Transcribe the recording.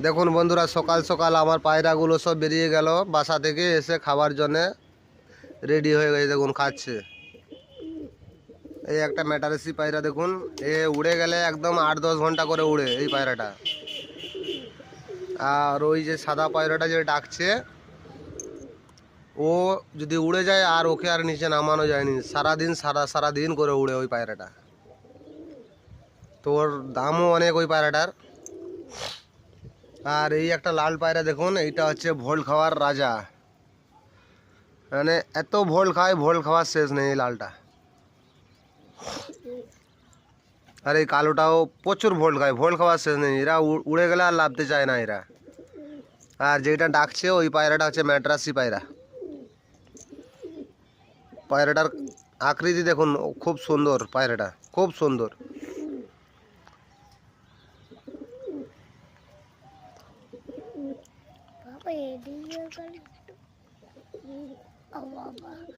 দেখুন বন্ধুরা, সকাল সকাল আমার পায়রাগুলো সব বেরিয়ে গেল বাসা থেকে, এসে খাবার জন্যে রেডি হয়ে গেছে। দেখুন খাচ্ছে। এই একটা ম্যাটারেসি পায়রা দেখুন, এ উড়ে গেলে একদম 8-10 ঘন্টা করে উড়ে এই পায়রাটা। আর ওই যে সাদা পায়রাটা যে ডাকছে, ও যদি উড়ে যায় আর ওকে আর নিচে নামানো যায়নি। সারাদিন সারাদিন করে উড়ে ওই পায়রাটা। তো ওর দামও অনেক ওই পায়রাটার। আর এই একটা লাল পায়রা দেখুন, এইটা হচ্ছে ভোল খাওয়ার রাজা। মানে এত ভোল খায়, ভোল খাওয়ার শেষ নেই এই লালটা। আর এই কালোটাও প্রচুর ভোল খায়, ভোল খাওয়ার শেষ নেই। এরা উড়ে গেলে আর লাভতে চায় না এরা। আর যেটা ডাকছে ওই পায়রাটা হচ্ছে ম্যাড্রাসি পায়রা। পায়রাটার আকৃতি দেখুন, খুব সুন্দর পায়রাটা, খুব সুন্দর। বাবা এদিকে